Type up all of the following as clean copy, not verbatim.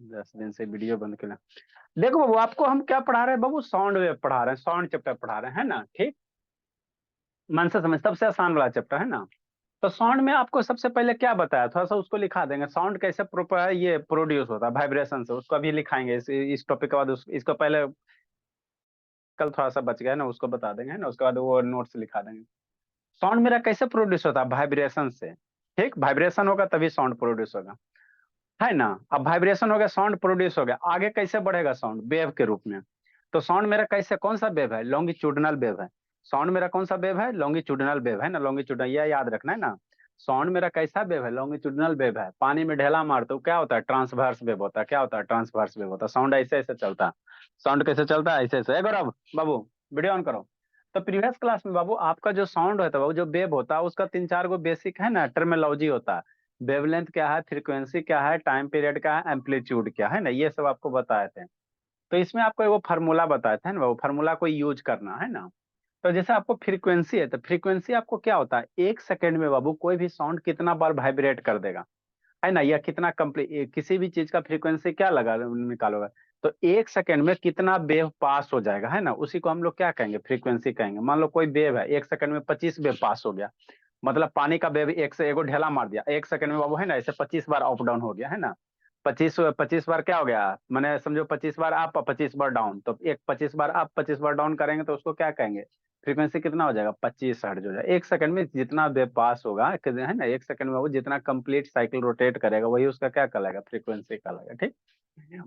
10 दिन से वीडियो बंद किया। देखो बाबू, आपको हम क्या पढ़ा रहे हैं बाबू, साउंड वेव पढ़ा रहे हैं, साउंड चैप्टर पढ़ा रहे हैं ना, ठीक। मन से समझ, सबसे आसान वाला चैप्टर है ना। तो साउंड में आपको सबसे पहले क्या बताया, थोड़ा सा उसको लिखा देंगे, साउंड कैसे ये प्रोड्यूस होता है वाइब्रेशन से, उसको अभी लिखाएंगे इस टॉपिक के बाद इसको पहले कल थोड़ा सा बच गया ना, उसको बता देंगे है ना, उसके बाद वो नोट्स लिखा देंगे। साउंड मेरा कैसे प्रोड्यूस होता है, वाइब्रेशन से। ठीक, वाइब्रेशन होगा तभी साउंड प्रोड्यूस होगा, है ना। अब वाइब्रेशन हो गया, साउंड प्रोड्यूस हो गया, आगे कैसे बढ़ेगा साउंड, वेव के रूप में। तो साउंड मेरा कैसे, कौन सा वेव है, लॉन्गिट्यूडनल वेव है। साउंड मेरा कौन सा वेव है, लॉन्गिट्यूडनल वेव है ना, लॉन्गिट्यूडनल, यह याद रखना है ना। साउंड मेरा कैसा वेव है, लॉन्गिट्यूडनल वेव है। पानी में ढेला मारते हो क्या होता है, ट्रांसवर्स वेव होता है। क्या होता है, ट्रांसवर्स वेव होता है। साउंड ऐसे ऐसे चलता है। साउंड कैसे चलता है, ऐसे ऐसे। गौरव बाबू, वीडियो ऑन करो। तो प्रीवियस क्लास में बाबू आपका जो साउंड होता है बाबू, जो वेव होता है, उसका 3 4 गो बेसिक है ना टर्मिनोलॉजी होता है। वेवलेंथ क्या है, फ्रीक्वेंसी क्या है, टाइम पीरियड क्या है, एम्पलीट्यूड क्या है ना, ये सब आपको बताए थे। तो इसमें आपको वो फार्मूला बताए थे ना, वो फार्मूला को यूज करना है ना। तो जैसे आपको फ्रीक्वेंसी है, तो फ्रीक्वेंसी आपको क्या होता है, 1 सेकेंड में बाबू कोई भी साउंड कितना बार वाइब्रेट कर देगा, है ना, या कितना कंप्लीट, किसी भी चीज का फ्रीक्वेंसी क्या लगा निकालोगे। तो 1 सेकेंड में कितना वेव पास हो जाएगा, है ना, उसी को हम लोग क्या कहेंगे, फ्रीक्वेंसी कहेंगे। मान लो कोई वेव है, 1 सेकेंड में 25 वेव पास हो गया। मतलब पानी का वेव एक से एगो ढेला मार दिया 1 सेकंड में बाबू, है ना, ऐसे 25 बार अप डाउन हो गया, है ना। 25 25 बार क्या हो गया, मैंने समझो 25 बार अप 25 बार डाउन, तो एक 25 बार अप 25 बार डाउन करेंगे तो उसको क्या कहेंगे, फ्रीक्वेंसी कितना हो जाएगा, 25 हर्ट्ज हो जाएगा। 1 सेकंड में जितना वेव पास होगा, है ना, 1 सेकंड में वो जितना कंप्लीट साइकिल रोटेट करेगा, वही उसका क्या कहलाएगा, फ्रीक्वेंसी कहलाएगा, ठीक।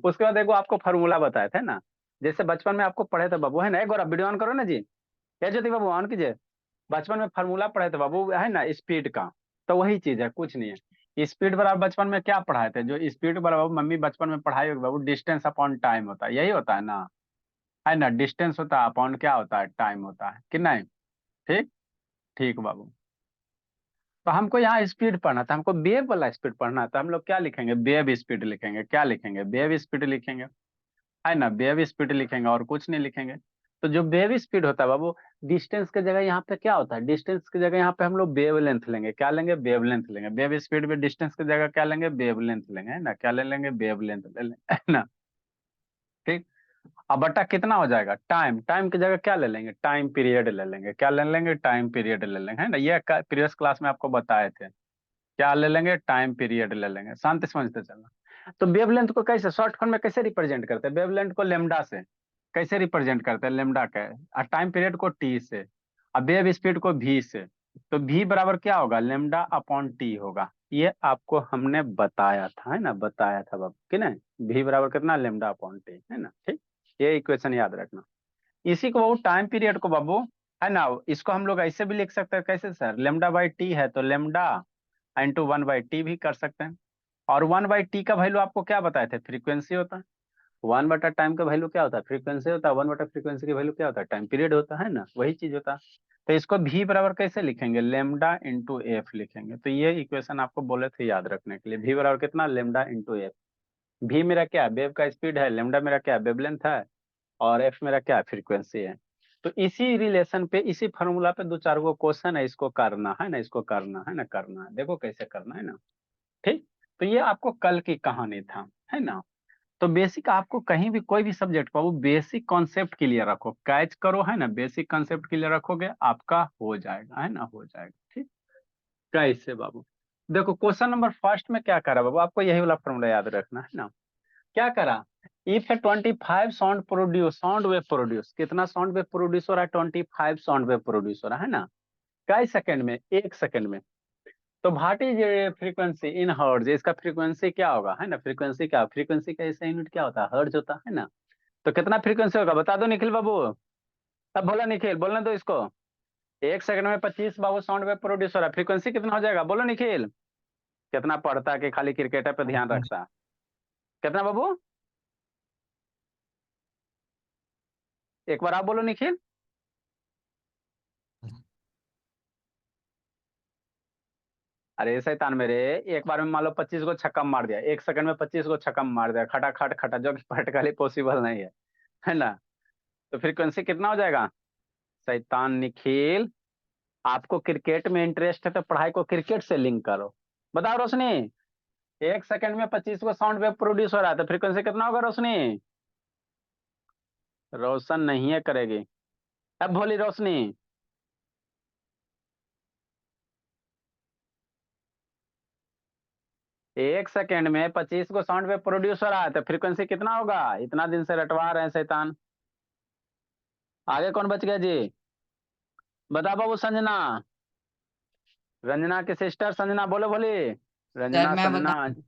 उसके बाद देखो आपको फॉर्मूला बताया था ना, जैसे बचपन में आपको पढ़े थे बाबू, है ना। एक बार वीडियो ऑन करो ना जी, क्या ज्योति बाबू ऑन कीजिए। बचपन में फार्मूला पढ़े थे बाबू, है ना, स्पीड का। तो वही चीज है, कुछ नहीं है। स्पीड बराबर बचपन में क्या पढ़ाए थे, जो स्पीड बराबर मम्मी बचपन में पढ़ाई होगी बाबू, डिस्टेंस अपॉन टाइम होता है, यही होता है ना, है ना। डिस्टेंस होता है अपॉन क्या होता है, टाइम होता है कि नहीं, ठीक। ठीक बाबू। तो हमको यहाँ स्पीड पढ़ना था, हमको वेव वाला स्पीड पढ़ना था। हम लोग क्या लिखेंगे, वेव स्पीड लिखेंगे, क्या लिखेंगे, वेव स्पीड लिखेंगे, है ना, वेव स्पीड लिखेंगे, और कुछ नहीं लिखेंगे। तो जो वेव स्पीड होता है बाबू, डिस्टेंस की जगह यहाँ पे क्या होता है, डिस्टेंस की जगह यहाँ पे हम लोग वेव लेंथ लेंगे, क्या लेंगे, वेव लेंथ लेंगे। वेव स्पीड में डिस्टेंस की जगह क्या लेंगे, वेव लेंथ लेंगे, है ना, क्या ले लेंगे, वेव लेंथ ले लेंगे, है ना, ठीक। अब बटा कितना हो जाएगा, टाइम, टाइम की जगह क्या ले लेंगे, टाइम पीरियड ले लेंगे, क्या ले लेंगे, टाइम पीरियड ले लेंगे, है ना। ये प्रीवियस क्लास में आपको बताए थे, क्या ले लेंगे, टाइम पीरियड ले लेंगे। शांति समझते चलना। तो वेवलेंथ को कैसे शॉर्ट फॉर्म में कैसे रिप्रेजेंट करते हैं, वेवलेंथ को लेमडा से कैसे रिप्रेजेंट करते हैं, लेमडा का। और टाइम पीरियड को टी से, और वेव स्पीड को भी से। तो भी बराबर क्या होगा, लेमडा अपॉन टी होगा। ये आपको हमने बताया था, है ना, बताया था बाबू कि नहीं, भी बराबर कितना, लेमडा अपॉन टी, है ना, ठीक। ये इक्वेशन याद रखना। इसी को बाबू टाइम पीरियड को बाबू, है ना, इसको हम लोग ऐसे भी लिख सकते हैं, कैसे सर, लेमडा बाई टी है तो लेमडा इंटू 1/t भी कर सकते हैं। और 1/t का वैल्यू आपको क्या बताए थे, फ्रीक्वेंसी होता है। 1 बटा टाइम का वैल्यू क्या होता है, फ्रीक्वेंसी होता है। 1 बटा फ्रीक्वेंसी की वैल्यू क्या होता है, टाइम पीरियड होता है ना, वही चीज होता है। तो इसको भी बराबर कैसे लिखेंगे, लेमडा इंटू एफ लिखेंगे। तो ये इक्वेशन आपको बोले थे याद रखने के लिए, भी बराबर कितना, लेमडा इंटू एफ। भी मेरा क्या है, वेव का स्पीड है, लेमडा मेरा क्या है, वेवलेंथ है, और एफ मेरा क्या है, फ्रीक्वेंसी है। तो इसी रिलेशन पे, इसी फॉर्मूला पे 2 4 गो क्वेश्चन है, इसको करना है ना, इसको करना है ना, करना है, देखो कैसे करना है ना, ठीक। तो ये आपको कल की कहानी था, है ना। तो बेसिक आपको कहीं भी कोई भी सब्जेक्ट पर वो बेसिक कॉन्सेप्ट क्लियर रखो, कैच करो, है ना, बेसिक कॉन्सेप्ट क्लियर रखोगे आपका हो जाएगा, है ना, हो जाएगा, ठीक। कैसे बाबू, देखो क्वेश्चन नंबर फर्स्ट में क्या करा बाबू, आपको यही वाला फॉर्मूला याद रखना है ना। क्या करा, इफ है 25 sound produce, sound wave produce, कितना साउंड वेव प्रोड्यूस हो रहा है, 25 साउंड वेव प्रोड्यूस हो रहा है ना। कई सेकंड में, 1 सेकंड में। तो what is frequency in hertz, इसका फ्रीक्वेंसी क्या होगा, है ना, फ्रीक्वेंसी क्या, फ्रीक्वेंसी का ऐसा यूनिट क्या होता है, हर्ट्ज होता है ना। तो कितना फ्रीक्वेंसी होगा बता दो निखिल बाबू। तब बोला निखिल, बोलने दो इसको। 1 सेकंड में 25 बाबू साउंड वेव प्रोड्यूस हो रहा है, फ्रीक्वेंसी कितना हो जाएगा, बोलो निखिल। कितना पढ़ता है कि खाली क्रिकेटर पे ध्यान रखता है, कितना बाबू, एक बार आप बोलो निखिल। अरे शैतान मेरे, एक बार में मान लो 25 को छक्का मार दिया, 1 सेकंड में 25 को छक्का मार दिया, खटा खट खटा, जो कि प्रैक्टिकली पॉसिबल नहीं है ना। तो फ्रीक्वेंसी कितना हो जाएगा, शैतान निखिल। आपको क्रिकेट में इंटरेस्ट है तो पढ़ाई को क्रिकेट से लिंक करो। बताओ रोशनी, 1 सेकंड में 25 को साउंड वेव प्रोड्यूस हो रहा है, तो फ्रीक्वेंसी कितना होगा रोशनी? रोशन नहीं है करेगी। अब बोली रोशनी। 1 सेकंड में 25 को साउंड वेव प्रोड्यूस हो रहा है, तो फ्रीक्वेंसी कितना होगा? इतना दिन से रटवा रहे हैं शैतान। आगे कौन बच गया जी? बता बाबू। संजना, रंजना की सिस्टर संजना, बोलो बोली। सर रंजना, मैं संजना। बता।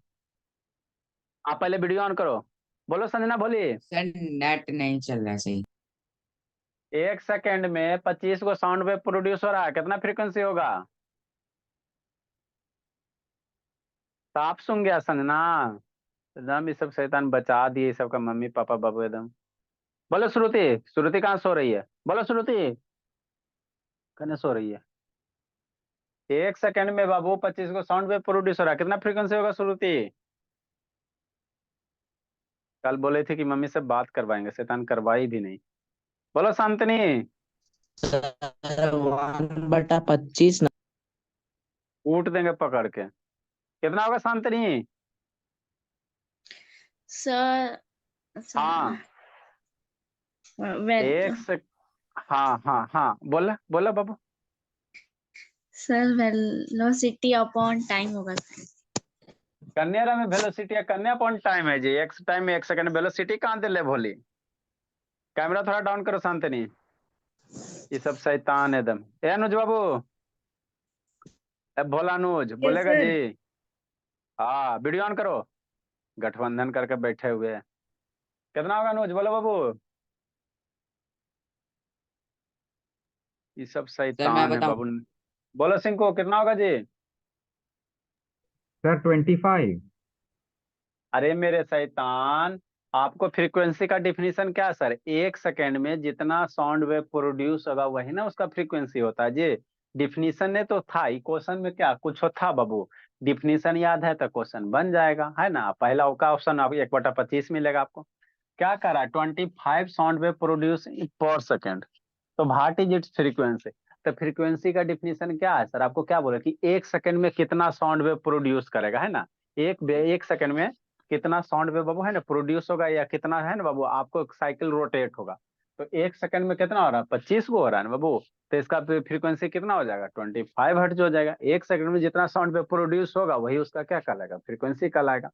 आप पहले वीडियो ऑन करो। बोलो संजना, बोली। सर नेट नहीं चल रहा सही। 1 सेकंड में 25 को साउंड वेव प्रोड्यूस हो रहा है, कितना फ्रीक्वेंसी होगा? साफ सुन गया संजना? एकदम ये सब शैतान बचा दिए सबका, मम्मी पापा बाबू एकदम। बोलो श्रुति। श्रुति कहाँ सो रही है? बोलो श्रुति। कहाँ सो रही है? 1 सेकंड में बाबू 25 को साउंड वेव प्रोड्यूस हो रहा है, कितना फ्रीक्वेंसी होगा श्रुति? कल बोले थे कि मम्मी से बात करवाएंगे, शैतान करवाई भी नहीं। बोलो शांतनी। सर 1/25 ना। कूट देंगे पकड़ के। कितना होगा शांतनी? सर हाँ। वेल 1 से। हाँ हाँ हाँ, बोला बोला बाबू। सर वेलोसिटी अपॉन टाइम होगा सर। कन्या में वेलोसिटी या कन्या पॉइंट टाइम है जी। एक टाइम में 1 सेकंड वेलोसिटी कहाँ दे ले भोली। कैमरा थोड़ा डाउन करो शांतनी। ये सब शैतान एकदम। ए अनुज बाबू। ए भोला अनुज यस बोलेगा जी। सर। हाँ वीडियो ऑन करो। गठबंधन करके बैठे हुए हैं। कितना होगा अनुज, बोलो बाबू। ये सब सर मैं शैतान है बताऊं। बाबू। बोलो सिंह, कितना होगा जी? सर 25। अरे मेरे शैतान, आपको फ्रीक्वेंसी का डिफिनीशन क्या है सर? 1 सेकंड में जितना साउंड वेव प्रोड्यूस होगा वही ना उसका फ्रीक्वेंसी होता है जी। डिफिनीशन ने तो था ही, क्वेश्चन में क्या कुछ था बाबू? डिफिनीशन याद है तो क्वेश्चन बन जाएगा, है ना। पहला का ऑप्शन आपको 1/25 मिलेगा आपको। क्या कर रहा है? 25 साउंड वेव प्रोड्यूस पर सेकेंड। तो व्हाट इज इट्स फ्रीक्वेंसी? तो फ्रीक्वेंसी का डिफिनीशन क्या है सर? आपको क्या बोला कि 1 सेकंड में कितना साउंड वेव प्रोड्यूस करेगा, है ना। 1 सेकंड में कितना साउंड वेव बाबू है ना प्रोड्यूस होगा, या कितना है ना बाबू आपको साइकिल रोटेट होगा। तो 1 सेकंड में कितना हो रहा है? 25 को हो रहा है ना बाबू। तो इसका फ्रीक्वेंसी कितना हो जाएगा? 25 हर्ट्ज हो जाएगा। 1 सेकंड में जितना साउंड वेव प्रोड्यूस होगा वही उसका क्या कहलाएगा? फ्रीक्वेंसी कहलाएगा,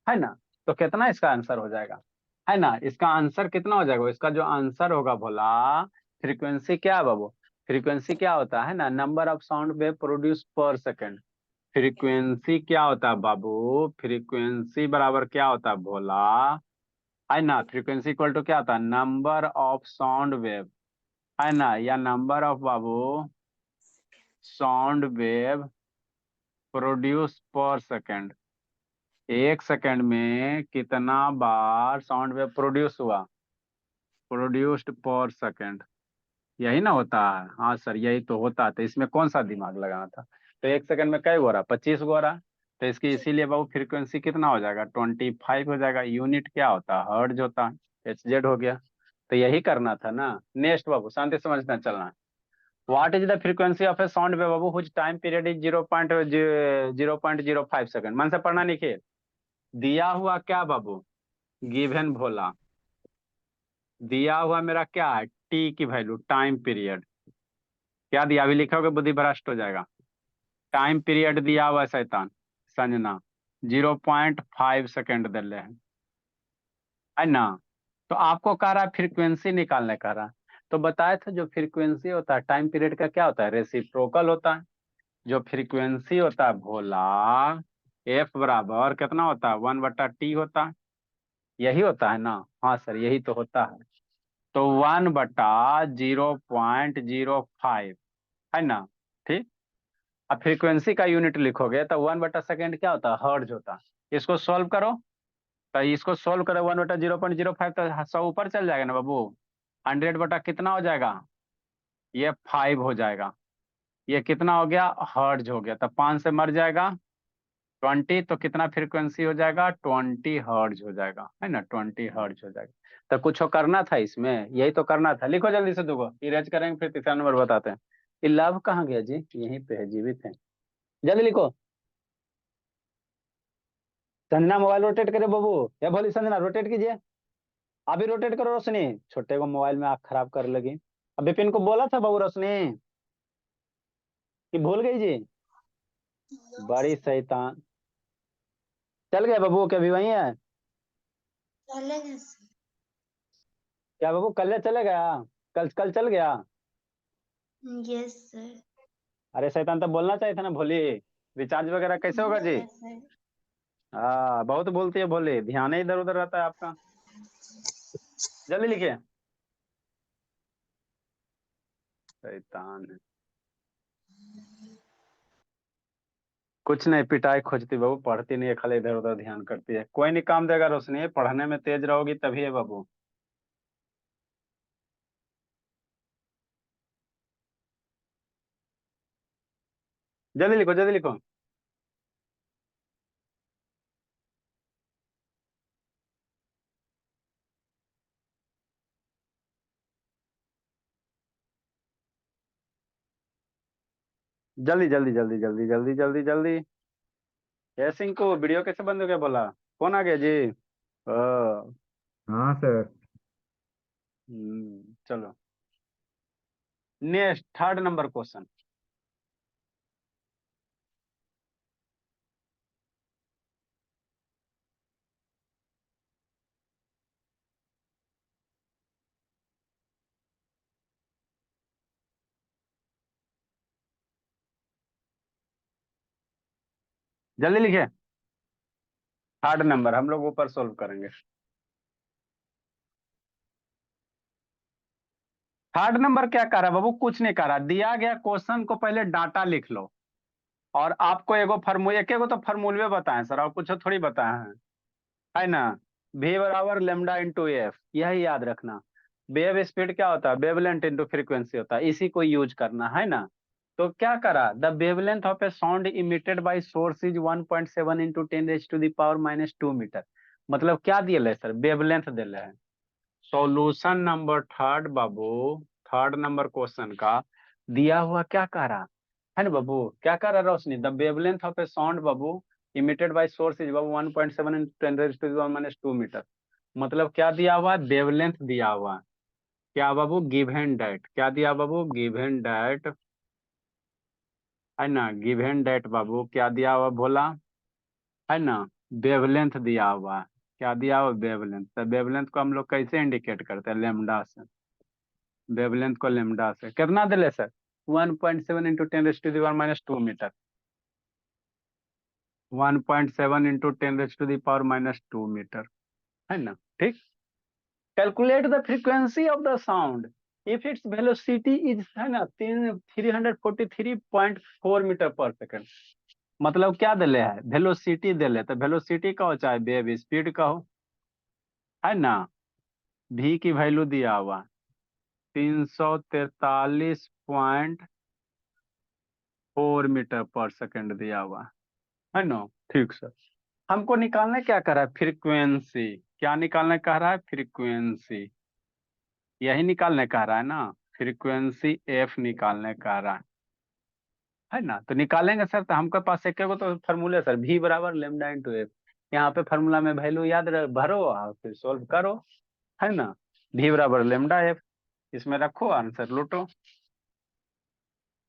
है ना। तो कितना इसका आंसर हो जाएगा, है ना। इसका आंसर कितना हो जाएगा? इसका जो आंसर होगा भोला, फ्रीक्वेंसी क्या है बाबू? फ्रीक्वेंसी क्या होता है ना, number of sound wave produce पर सेकंड। फ्रीक्वेंसी क्या होता है बाबू? फ्रीक्वेंसी बराबर क्या होता है भोला, है ना। फ्रीक्वेंसी इक्वल टू क्या होता है? नंबर ऑफ साउंड वेव, है ना, या number of Babu sound wave produce पर सेकंड। 1 सेकंड में कितना बार साउंड वेव प्रोड्यूस हुआ? प्रोड्यूस्ड पर सेकंड। यही ना होता है? हाँ सर यही तो होता है। तो इसमें कौन सा दिमाग लगाना था? तो 1 सेकंड में कई हो रहा? 25 हो रहा। तो इसकी इसीलिए बाबू फ्रीक्वेंसी कितना हो जाएगा? 25 हो जाएगा। यूनिट क्या होता है? हर्ट्ज होता है। HZ हो गया। तो यही करना था ना। नेक्स्ट बाबू शांति समझना चलना है। What is the frequency of a sound wave बाबू whose time period is 0.05 second? मन से पढ़ना निखिल। दिया हुआ क्या बाबू? गिवन भोला। दिया हुआ मेरा क्या है? टी की वैल्यू, टाइम पीरियड। क्या दिया? अभी लिखोगे बुद्धि भ्रष्ट हो जाएगा। टाइम पीरियड दिया हुआ है शैतान। संजना 0.5 सेकेंड दे रहे हैं, है ना। तो आपको कह रहा है फ्रीक्वेंसी निकालने कह रहा है। तो बताया था जो फ्रीक्वेंसी होता है टाइम पीरियड का क्या होता है? रेसिप्रोकल होता है। जो फ्रीक्वेंसी होता है भोला, एफ बराबर कितना होता है? 1/T होता है। यही होता है ना? हाँ सर यही तो होता है। तो 1/0.05, है ना। ठीक। अब फ्रीक्वेंसी का यूनिट लिखोगे तो 1/सेकेंड क्या होता है? हर्ट्ज होता है। इसको सॉल्व करो। तो इसको सॉल्व करो 1/0.05, तो 100 ऊपर चल जाएगा ना बाबू। 100 बटा कितना हो जाएगा? ये 5 हो जाएगा। ये कितना हो गया? हर्ट्ज हो गया। तो 5 से मर जाएगा 20, तो कितना फ्रीक्वेंसी हो जाएगा? 20 हर्ट्ज हो जाएगा, है ना। 20 हर्ट्ज हो जाएगा। तो कुछ करना था इसमें, यही तो करना था। लिखो जल्दी से दूगो इरेज करेंगे, फिर तीसरा नंबर बताते हैं। ये लव कहाँ गया जी? यहीं पे है, जीवित है। जल्दी लिखो। संजना मोबाइल रोटेट करे बाबू, या भोली संजना रोटेट कीजिए, अभी रोटेट करो रोशनी, छोटे को मोबाइल में आँख खराब कर लगी। अब विपिन को बोला था बाबू रोशनी कि भूल गई जी, बड़ी शैतान। चल गया बाबू, क्या अभी वही है? चलेगा क्या बाबू कल चले गया? कल कल चल गया? Yes sir. अरे शैतान, तो बोलना चाहिए था ना भोली। रिचार्ज वगैरह कैसे होगा जी? सर हाँ बहुत बोलती है भोली, ध्यान ही इधर उधर रहता है आपका। जल्दी लिखिए। शैतान है, कुछ नहीं, पिटाई खोजती बाबू, पढ़ती नहीं है, खाली इधर उधर ध्यान करती है। कोई नहीं काम देगा रोशनी, पढ़ने में तेज रहोगी तभी है बाबू। जल्दी लिखो जल्दी लिखो। जल्दी जल्दी जल्दी जल्दी जल्दी जल्दी जल्दी। ये सिंह को वीडियो कैसे बंद हो गया बोला? कौन आ गया जी? ओ, हाँ सर। चलो नेक्स्ट, थर्ड नंबर क्वेश्चन। जल्दी लिखिए। थर्ड नंबर हम लोग ऊपर सोल्व करेंगे। थर्ड नंबर क्या कह रहा है बाबू? कुछ नहीं कह रहा, दिया गया क्वेश्चन को पहले डाटा लिख लो, और आपको एगो फार्मूला, एक एगो तो फार्मूले बताए सर, और कुछ थोड़ी बताए हैं, है ना? v बराबर लेमडा इंटू एफ, यही याद रखना। वेव स्पीड क्या होता है? वेवलेंथ इंटू फ्रीक्वेंसी होता है, इसी को यूज करना है ना। तो क्या करा, the wavelength of a sound emitted by source is 1.7 into 10⁻²-2 metre. मतलब क्या दिया है सर? वेवलेंथ दिया है। सॉल्यूशन नंबर थर्ड बाबू, थर्ड नंबर क्वेश्चन का दिया हुआ क्या कह रहा है ना बाबू? क्या कह रहा है Roshni? The wavelength of a sound बाबू इमिटेड बाय सोर्स इज बाबू 1.7 इंटू 10⁻²-2 मीटर। मतलब क्या दिया हुआ है? वेवलेंथ दिया हुआ है। क्या बाबू? गिवन दैट, क्या दिया बाबू? गिवन दैट, है ना? गिवन दैट बाबू क्या दिया हुआ भोला, है ना? वेवलेंथ दिया हुआ है। क्या दिया हुआ? वेवलेंथ। तो वेवलेंथ को हम लोग कैसे इंडिकेट करते हैं? लेमडा से। वेवलेंथ को लेमडा से कितना दिले sir? 1.7 into 10⁻² - 2 metre. 1.7 into 10⁻² - 2 metre, है ना? ठीक। Calculate the frequency of the sound if its velocity is, है ना, 343.4 मीटर पर सेकंड। मतलब क्या दिले है? वेलोसिटी दिले, तो वेलोसिटी का हो चाहे वेव स्पीड का हो, है ना? भी की वैल्यू दिया हुआ 343.4 मीटर पर सेकंड दिया हुआ है ना। ठीक सर। हमको निकालने क्या कर रहा है? फ्रीक्वेंसी। क्या निकालने कह रहा है? फ्रीक्वेंसी। यही निकालने कह रहा है ना, फ्रीक्वेंसी एफ निकालने कह रहा है ना। तो निकालेंगे सर, तो हमके पास एक तो फॉर्मूला सर, v बराबर लेमडा इंटू एफ। यहाँ पे फॉर्मूला में वैल्यू याद भरो और फिर सोल्व करो, है ना। v बराबर लेमडा एफ, इसमें रखो आंसर लूटो।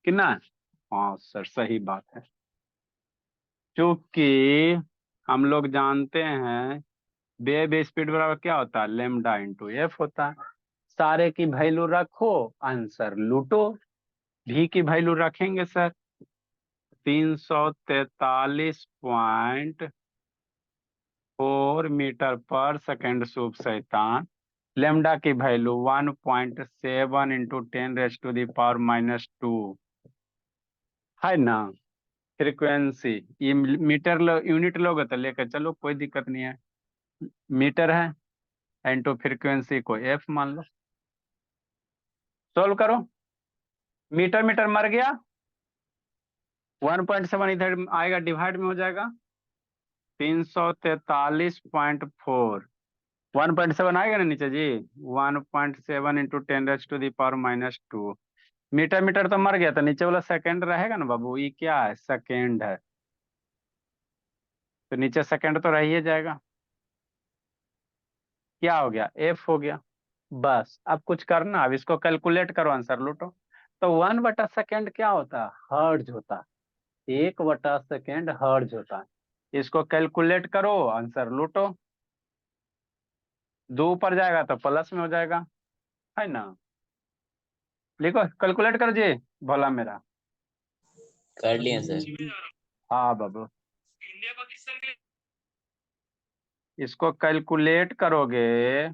कितना? हाँ सर सही बात है, क्योंकि हम लोग जानते हैं वेव स्पीड बराबर क्या होता है? लेमडा इंटू एफ होता है। सारे की वैल्यू रखो, आंसर लूटो। भी की वैल्यू रखेंगे सर 343.4 मीटर पर सेकंड शुभ शैतान। लेमडा की वैल्यू 1.7 इंटू 10⁻², है ना। फ्रीक्वेंसी, ये मीटर यूनिट लोगे तो लेकर चलो, कोई दिक्कत नहीं है। मीटर है, इंटू फ्रीक्वेंसी को एफ मान लो। सोल्व करो। मीटर मीटर मर गया, 1.7 इधर आएगा, डिवाइड में हो जाएगा 343.4। 1.7 आएगा ना नीचे जी, 1.7 इंटू 10⁻²। मीटर मीटर तो मर गया, तो नीचे वाला सेकंड रहेगा ना बाबू, ये क्या है? सेकंड है। तो नीचे सेकंड तो रह ही जाएगा। क्या हो गया, एफ हो गया। बस अब कुछ करना, अब इसको कैलकुलेट करो, आंसर लूटो। तो 1/सेकंड क्या होता है, हर्ट्ज होता है। 1/सेकंड हर्ट्ज होता है। इसको कैलकुलेट करो, आंसर लूटो। 2 ऊपर जाएगा तो प्लस में हो जाएगा, है ना। लिखो, कैलकुलेट करो जी, भोला मेरा। कर लिया सर। हाँ बाबू, इसको कैलकुलेट करोगे,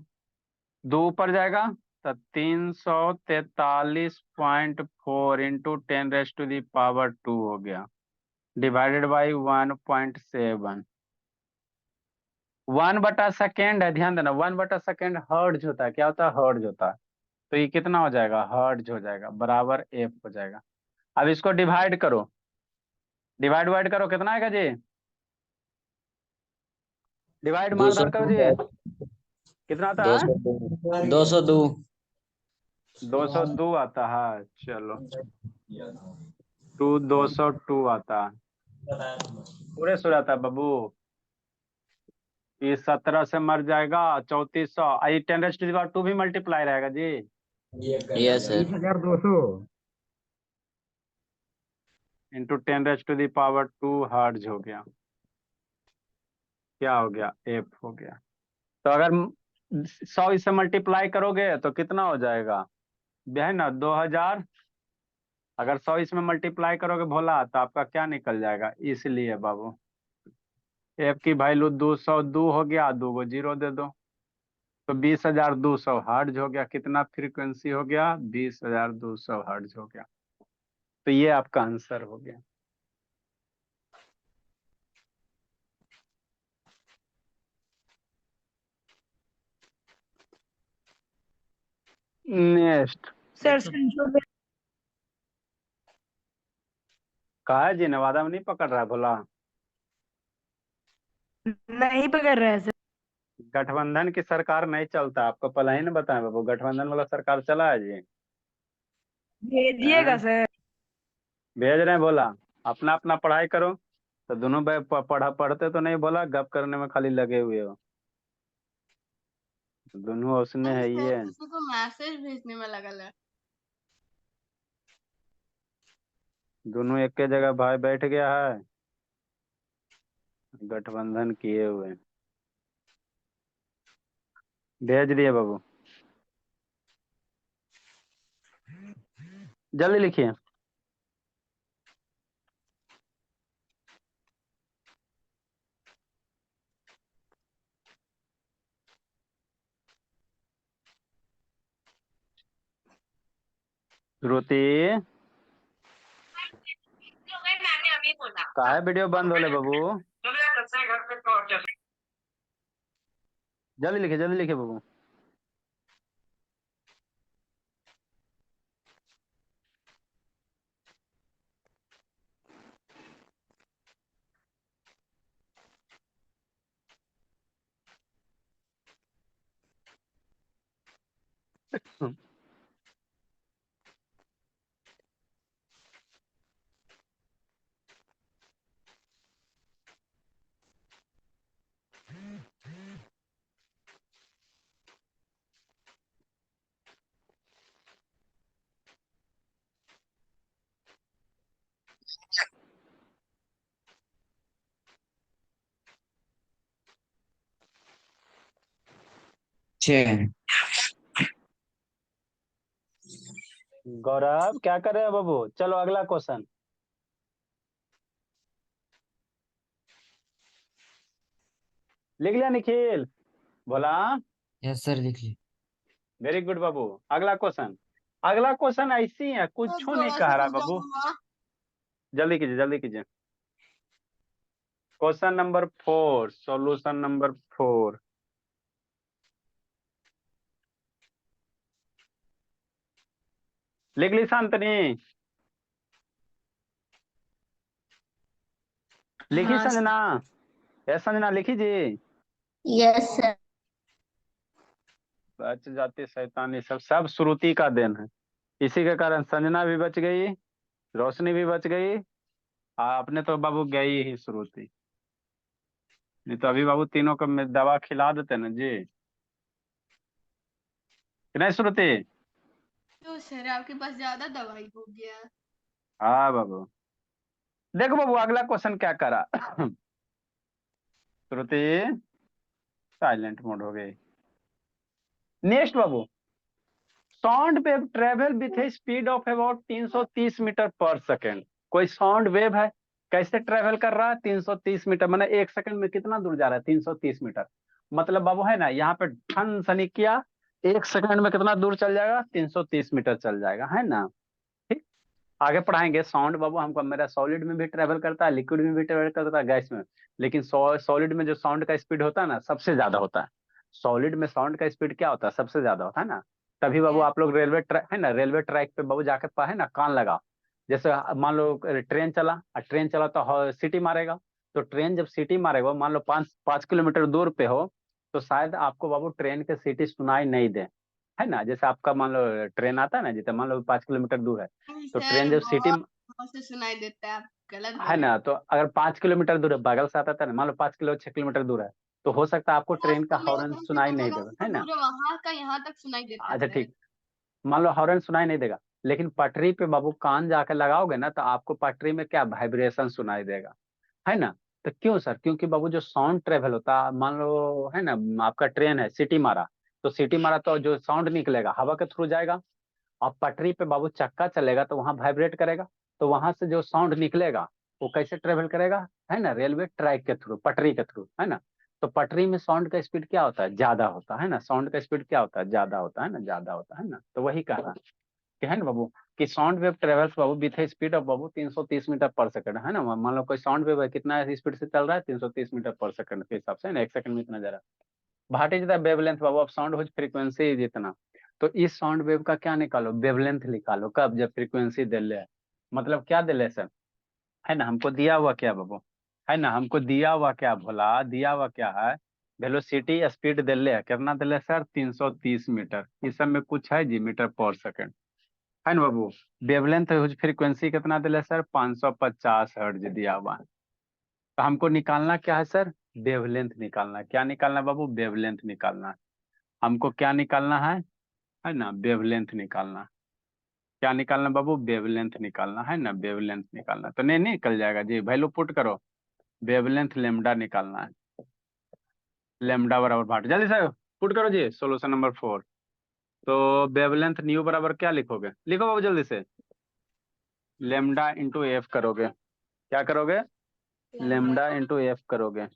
2 ऊपर जाएगा तो 343.4 इंटू 10⁻², हो गया, डिवाइडेड बाई 1.7। 1/सेकंड है, ध्यान देना, 1/सेकंड हर्ट्ज होता है। क्या होता है, हर्ट्ज होता है। तो ये कितना हो जाएगा, हर्ट्ज हो जाएगा, बराबर एफ हो जाएगा। अब इसको डिवाइड करो, डिवाइड वाइड करो, कितना आएगा जी, डिवाइड दो सौ मारधार करो जी, कितना आता दो है, सौ 202। 202 आता है। चलो, 202 आता है, पूरे सो जाता है बाबू। ये 17 से मर जाएगा, 3400, आई 10⁻² भी मल्टीप्लाई रहेगा जी, यस सर। 20,200 इंटू 10⁻² हर्ट्ज हो गया। क्या हो गया, एफ हो गया। तो अगर 100 इससे मल्टीप्लाई करोगे तो कितना हो जाएगा, है ना, 2000। अगर 100 इसमें मल्टीप्लाई करोगे भोला, तो आपका क्या निकल जाएगा, इसलिए बाबू एफ की वैल्यू 202 हो गया, 2 को 0 दे दो, तो 20,200 हर्ट्ज हो गया। कितना फ्रीक्वेंसी हो गया, 20,200 हर्ट्ज हो गया। तो ये आपका आंसर हो गया। नेक्स्ट, सर संशोधन कहा है जी, नवादा में नहीं पकड़ रहा है भोला। नहीं पकड़ रहा है सर। गठबंधन की सरकार नहीं चलता, आपको पहले ही ना बताया बाबू, गठबंधन वाला सरकार चला है जी। भेजिएगा हैं? सर। भेज रहे हैं भोला, अपना अपना पढ़ाई करो। तो दोनों भाई पढ़ते तो नहीं भोला, गप करने में खाली लगे हुए हो। दोनों उसने है ये, किसी को मैसेज भेजने में लगा है। दोनों एक के जगह भाई बैठ गया है, गठबंधन किए हुए। भेज दिए बाबू, जल्दी लिखिए। श्रुति, मैंने अभी बोला। कहा है वीडियो बंद होले बाबू, जल्दी लिखिए बाबू। छः। गौरव क्या कर रहे हो बाबू, चलो अगला क्वेश्चन। लिख लिया निखिल, बोला यस सर, लिख ली। वेरी गुड बाबू। अगला क्वेश्चन, अगला क्वेश्चन ऐसी है, कुछ नहीं कह रहा बाबू, जल्दी कीजिए जल्दी कीजिए। Question number 4, solution number 4। लिख ली शांतनी, लिखी हाँ संजना, ये संजना लिखी जी। Yes sir. बच जाती शैतानी, सब सब श्रुति का देन है। इसी के कारण संजना भी बच गई, रोशनी भी बच गई, आपने तो बाबू गई ही श्रुति। नहीं तो अभी बाबू तीनों को मैं दवा खिला देते ना जी, कि नहीं श्रुति? तो सर आपके पास ज्यादा दवाई हो गया। हाँ बाबू। देखो बाबू अगला क्वेश्चन क्या करा। श्रुति साइलेंट मोड हो गई। नेक्स्ट बाबू, sound wave travel with a speed of about 330 metre per second. कोई साउंड वेव है, कैसे ट्रेवल कर रहा है? 330 मीटर, मतलब एक सेकंड में कितना दूर जा रहा है? 330 मीटर। मतलब बाबू है ना, यहाँ पे ठन सनी किया, एक सेकंड में कितना दूर चल जाएगा? 330 मीटर चल जाएगा, है ना? ठीक। आगे पढ़ाएंगे। साउंड बाबू हमको, मेरा सॉलिड में भी ट्रेवल करता है, लिक्विड में भी ट्रेवल करता है, गैस में। लेकिन सॉलिड में जो साउंड का स्पीड होता है ना, सबसे ज्यादा होता है। सॉलिड में साउंड का स्पीड क्या होता है? सबसे ज्यादा होता है ना। तभी बाबू आप लोग रेलवे ट्रैक है ना, रेलवे ट्रैक पे बाबू जाके है ना कान लगा। जैसे मान लो ट्रेन चला, और ट्रेन चला तो सिटी मारेगा। तो ट्रेन जब सिटी मारेगा, मान लो 5 5 किलोमीटर दूर पे हो, तो शायद आपको बाबू ट्रेन के सिटी सुनाई नहीं दे, है ना? जैसे आपका मान लो ट्रेन आता है ना, जैसे मान लो 5 किलोमीटर दूर है, तो सर ट्रेन जब सिटी, बहुत बहुत से सुनाई देता है, आप गलत है बोल रहे ना, तो अगर 5 किलोमीटर दूर है, बगल से आता था ना, मान लो 5 किलो 6 किलोमीटर दूर है, तो हो सकता है आपको हैं। ट्रेन का तो मेरे हॉर्न घर से सुनाई तो नहीं बगल देगा, से है ना? दूर है, वहां का यहाँ तक सुनाई देता है अच्छा सर। ठीक, मान लो हॉर्न सुनाई नहीं देगा, लेकिन पटरी पे बाबू कान जाके लगाओगे ना, तो आपको पटरी में क्या वाइब्रेशन सुनाई देगा, है ना? तो क्यों सर? क्योंकि बाबू जो साउंड ट्रेवल होता है, मान लो है ना, आपका ट्रेन है, सिटी मारा, तो सिटी मारा तो जो साउंड निकलेगा हवा के थ्रू जाएगा। और पटरी पे बाबू चक्का चलेगा तो वहां वाइब्रेट करेगा, तो वहां से जो साउंड निकलेगा वो कैसे ट्रेवल करेगा? है ना, रेलवे ट्रैक के थ्रू, पटरी के थ्रू, है ना? तो पटरी में साउंड का स्पीड क्या होता है? ज्यादा होता है ना। साउंड का स्पीड क्या होता है? ज्यादा होता है ना, ज्यादा होता है ना। तो वही कह रहा कि है ना बाबू, कि साउंड वेव ट्रेवल्स बाबू विथ स्पीड ऑफ बाबू 330 मीटर पर सेकंड, है ना? मान लो कोई साउंड वेव है, कितना स्पीड से चल रहा है? 330 मीटर पर सेकंड के हिसाब से, है ना, एक सेकंड में इतना जा रहा है। भाटी जितना वेवलेंथ बाबू ऑफ साउंड हुज फ्रीक्वेंसी जितना। तो इस साउंड वेव का क्या निकालो? वेवलेंथ निकालो। कब? जब फ्रीक्वेंसी दे ले। मतलब क्या दे ले सर? है ना, हमको दिया हुआ क्या बाबू? है ना, हमको दिया हुआ क्या भोला? दिया हुआ क्या है? वेलोसिटी स्पीड दे ले, कितना दे ले सर? 330 मीटर। इस सब में कुछ है जी? मीटर पर सेकंड, है ना बाबू? वेवलेंथ हुज फ्रीक्वेंसी कितना दे ले सर? 550 हर्ट्ज दिया हुआ है। तो हमको निकालना क्या है सर? वेवलेंथ निकालना है। क्या निकालना है बाबू? वेवलेंथ निकालना है। हमको क्या निकालना है ना? वेवलेंथ निकालना। क्या निकालना बाबू? वेवलेंथ निकालना, है ना? वेवलेंथ निकालना। तो नहीं निकल जाएगा जी, वैल्यू पुट करो। वेवलेंथ लेमडा निकालना है। लेमडा बराबर भाट, जल्दी से पुट करो जी, सोल्यूशन नंबर 4। तो वेवलेंथ न्यू बराबर क्या लिखोगे? लिखो बाबू जल्दी से। लेमडा इंटू एफ करोगे। क्या करोगे? लेमडा इंटू एफ करोगे,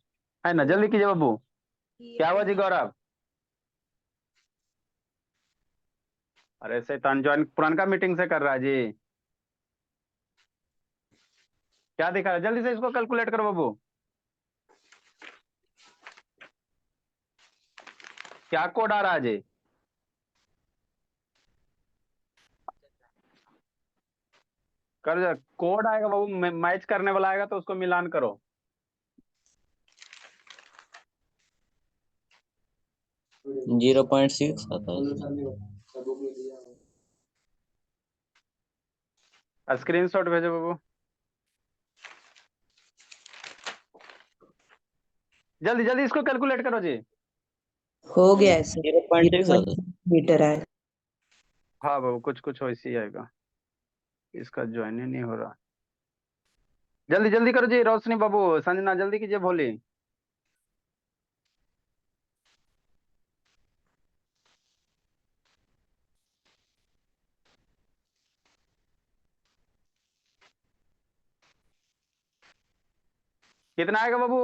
है ना? जल्दी कीजिए बाबू। क्या हुआ जी गौरव? अरे शैतान ज्वाइन पुरानका मीटिंग से कर रहा है जी। क्या दिखा रहा है? जल्दी से इसको कैलकुलेट करो बाबू। क्या कोड आ रहा है जी? कर, कोड आएगा बाबू, मैच करने वाला आएगा तो उसको मिलान करो। जीरो पॉइंट सिक्स आता है। स्क्रीनशॉट भेजो बाबू, जल्दी जल्दी इसको कैलकुलेट करो जी। हो गया है सर। 0.6 आता है। मीटर है। हाँ बाबू, कुछ कुछ वैसे ही आएगा। इसका ज्वाइन ही नहीं हो रहा। जल्दी जल्दी करो जी, रोशनी बाबू, संजना जल्दी कीजिए, भोली। कितना आएगा बाबू?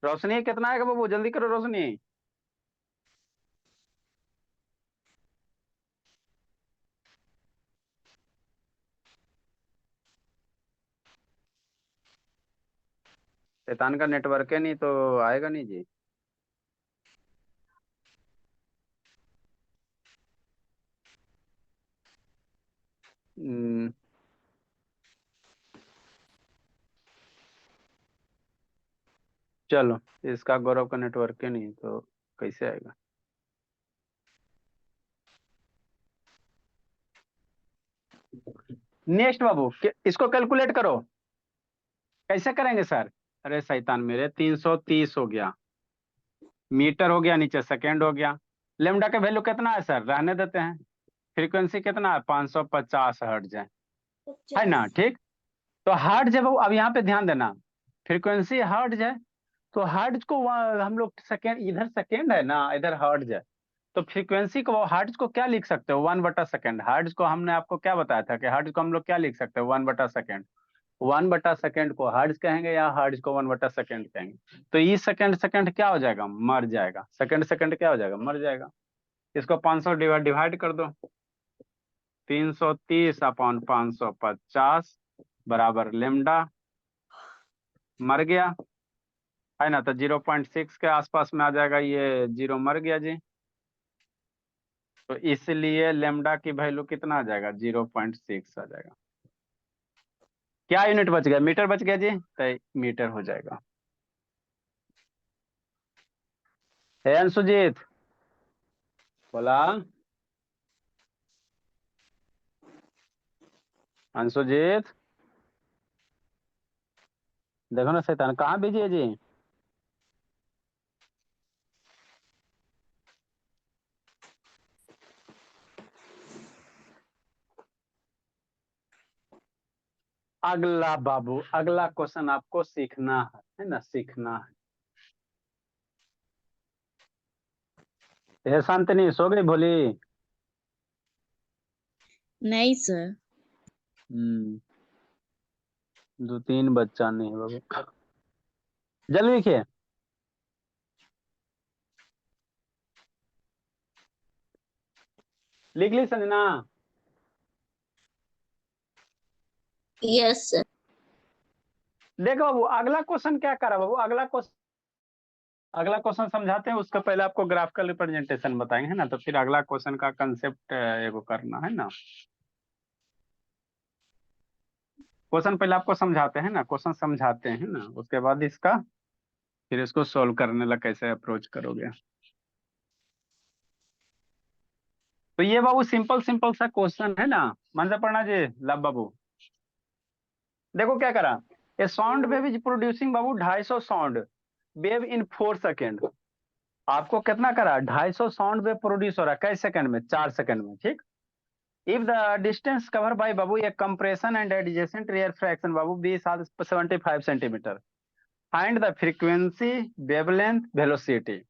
रोशनी कितना आएगा बाबू? जल्दी करो रोशनी। शैतान का नेटवर्क है नहीं तो आएगा नहीं जी। हम्म, चलो, इसका गौरव का नेटवर्क है नहीं तो कैसे आएगा? नेक्स्ट बाबू, इसको कैलकुलेट करो। कैसे करेंगे सर? अरे शैतान मेरे, 330 हो गया, मीटर हो गया, नीचे सेकेंड हो गया। लेमडा का वैल्यू कितना है सर, रहने देते हैं। फ्रीक्वेंसी कितना है, 550 हर्ट्ज है ना, ठीक। तो हर्ट्ज है वो, अब यहाँ पे ध्यान देना, फ्रीक्वेंसी हर्ट्ज है, तो हर्ट्ज को हम लोग सेकेंड, इधर सेकेंड है ना, इधर हर्ट्ज है, तो फ्रीक्वेंसी को, हर्ट्ज को क्या लिख सकते हो, 1/सेकेंड। हर्ट्ज को हमने आपको क्या बताया था कि हर्ट्ज को हम लोग क्या लिख सकते हैं, 1/सेकेंड। 1/सेकेंड को हर्ट्ज कहेंगे या हर्ट्ज को 1/सेकेंड कहेंगे। तो ये सेकेंड सेकेंड क्या हो जाएगा, मर जाएगा, सेकेंड सेकेंड क्या हो जाएगा, मर जाएगा। इसको 500 डिवाइड कर दो, 330/550 बराबर लेमडा, मर गया है ना, तो 0.6 के आसपास में आ जाएगा, ये 0 मर गया जी। तो इसलिए लेमडा की वैल्यू कितना आ जाएगा, 0.6 आ जाएगा। क्या यूनिट बच गया, मीटर बच गया जी, तो मीटर हो जाएगा। है अंशुजीत, बोला अंशुजीत, देखो ना शैतान कहाँ बिजी है जी। अगला बाबू, अगला क्वेश्चन आपको सीखना है ना, सीखना है। शांतनी सो गई भोली। नहीं सर। 2-3 बच्चा नहीं है बाबू, जल्दी लिखिए। लिख ली संजना। Yes sir. देखो बाबू अगला क्वेश्चन क्या करा बाबू, अगला क्वेश्चन समझाते हैं, उसका पहले आपको ग्राफिकल रिप्रेजेंटेशन बताएंगे है ना, तो फिर अगला क्वेश्चन का कंसेप्ट एगो करना है ना। क्वेश्चन पहले आपको समझाते हैं ना, क्वेश्चन समझाते हैं ना, उसके बाद इसका फिर इसको सोल्व करने ला कैसे अप्रोच करोगे। तो ये बाबू सिंपल सिंपल सा क्वेश्चन है ना, मन से पढ़ना जी लब बाबू। देखो क्या करा, a sound wave is producing बाबू 250 साउंड वेव इन 4 सेकेंड। आपको कितना करा, 250 साउंड वेव प्रोड्यूस हो रहा है, कैसे सेकंड में, 4 सेकंड में, ठीक। If the distance cover by बाबू ये compression and adjacent rarefaction बाबू be 75 centimetre, find the frequency, wavelength, velocity.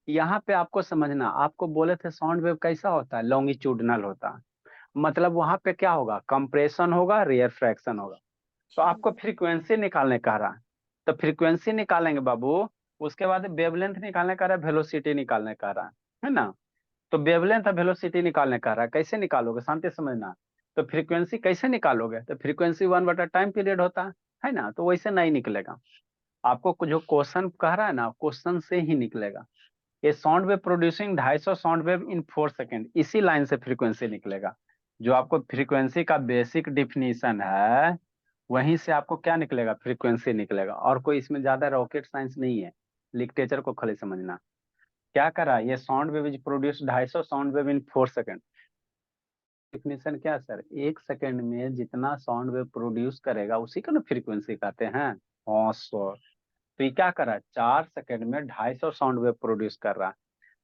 यहाँ पे आपको समझना, आपको बोले थे साउंड वेव कैसा होता है, लॉन्गिट्यूडनल होता है, मतलब वहां पे क्या होगा, कंप्रेशन होगा, रेयर फ्रैक्शन होगा। तो आपको फ्रीक्वेंसी निकालने कह रहा है, तो फ्रीक्वेंसी निकालेंगे बाबू, उसके बाद वेवलेंथ निकालने का रहा है, वेलोसिटी निकालने का रहा है ना। तो वेवलेंथ और वेलोसिटी निकालने का रहा है, कैसे निकालोगे, शांति समझना। तो फ्रीक्वेंसी कैसे निकालोगे, तो फ्रीक्वेंसी 1/टाइम पीरियड होता है ना, तो वैसे नहीं निकलेगा। आपको जो क्वेश्चन कह रहा है ना, क्वेश्चन से ही निकलेगा। ये sound wave producing 250 sound wave in 4 second, इसी लाइन से फ्रीक्वेंसी निकलेगा। जो आपको फ्रीक्वेंसी का बेसिक डिफिनीशन है, वहीं से आपको क्या निकलेगा, फ्रीक्वेंसी निकलेगा। और कोई इसमें ज्यादा रॉकेट साइंस नहीं है, लिटरेचर को खाली समझना। क्या करा, ये sound wave is produce 250 sound wave in 4 second. Definition क्या सर, 1 सेकेंड में जितना साउंड वेव प्रोड्यूस करेगा उसी को ना फ्रीक्वेंसी कहते हैं। हाँ सर। तो ये क्या कर रहा है, 4 सेकेंड में 250 साउंड वेव प्रोड्यूस कर रहा है,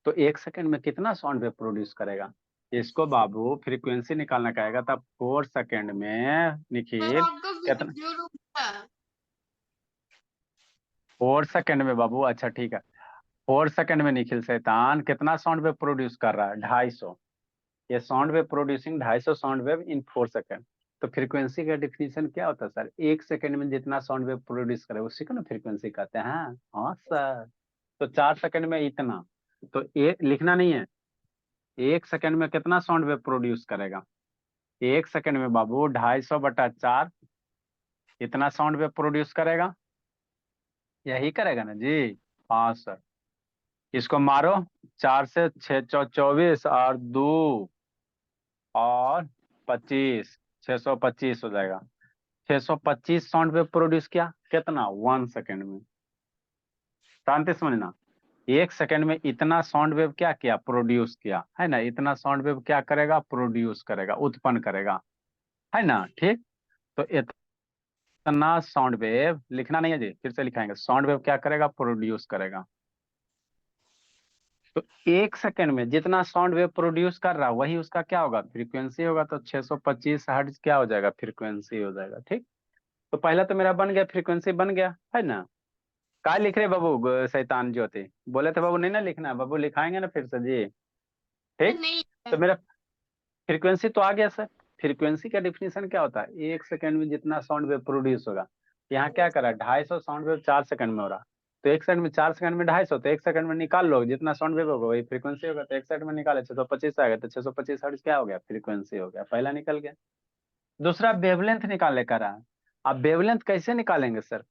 तो 1 सेकेंड में कितना साउंड वेव प्रोड्यूस करेगा। इसको बाबू फ्रीक्वेंसी निकालना कहेगा, तब 4 सेकेंड में सर निखिल आपका कितना, वीडियो रुक है। 4 सेकेंड में बाबू, अच्छा ठीक है, 4 सेकेंड में निखिल शैतान कितना साउंड वेव प्रोड्यूस कर रहा है, 250। ये sound wave producing 250 sound wave in 4 second. तो फ्रीक्वेंसी का डिफिनीशन क्या होता है सर, 1 सेकेंड में जितना साउंड वेव प्रोड्यूस करे उसी को ना फ्रीक्वेंसी कहते हैं। हाँ सर। तो 4 सेकेंड में इतना, तो एक लिखना नहीं है, 1 सेकेंड में कितना साउंड वेव प्रोड्यूस करेगा, 1 सेकेंड में बाबू 250/4, इतना साउंड वेव प्रोड्यूस करेगा, यही करेगा ना जी। हाँ सर। इसको मारो, 4 से 6 24 और 2 और 25, 625 हो जाएगा। 625 साउंड वेव प्रोड्यूस किया, कितना, 1 सेकेंड में। शांति समझना, 1 सेकेंड में इतना साउंड वेव क्या किया, प्रोड्यूस किया है ना, इतना साउंड वेव क्या करेगा, प्रोड्यूस करेगा, उत्पन्न करेगा, है ना, ठीक। तो जितना साउंड वेव, लिखना नहीं है जी, फिर से लिखाएंगे, साउंड वेव क्या करेगा, प्रोड्यूस करेगा। तो 1 सेकंड में जितना साउंड वेव प्रोड्यूस कर रहा है वही उसका क्या होगा, फ्रीक्वेंसी होगा। तो 625 हर्ट्ज क्या हो जाएगा, फ्रीक्वेंसी हो जाएगा। ठीक, तो पहला तो मेरा बन गया, फ्रीक्वेंसी बन गया है ना। क्या लिख रहे बाबू, शैतान ज्योति बोले थे बाबू नहीं ना लिखना है, बाबू लिखाएंगे ना फिर से जी। सर ठीक, नहीं तो है। मेरा फ्रीक्वेंसी तो आ गया सर। फ्रीक्वेंसी का डिफिनेशन क्या होता है, 1 सेकंड में जितना साउंड वेव प्रोड्यूस होगा। यहाँ क्या करा, 250 साउंड वेव 4 सेकंड में हो रहा। तो 1 सेकंड में 4 सेकंड में 250, तो 1 सेकंड में निकाल लो जितना साउंड वेव होगा वही फ्रीक्वेंसी होगा। तो 1 सेकंड में निकाले 625 आ गया, तो 625 हर्ट्ज क्या हो गया, फ्रीक्वेंसी हो गया, पहला निकल गया। दूसरा वेवलेंथ निकालने का रहा। अब वेवलेंथ कैसे निकालेंगे सर,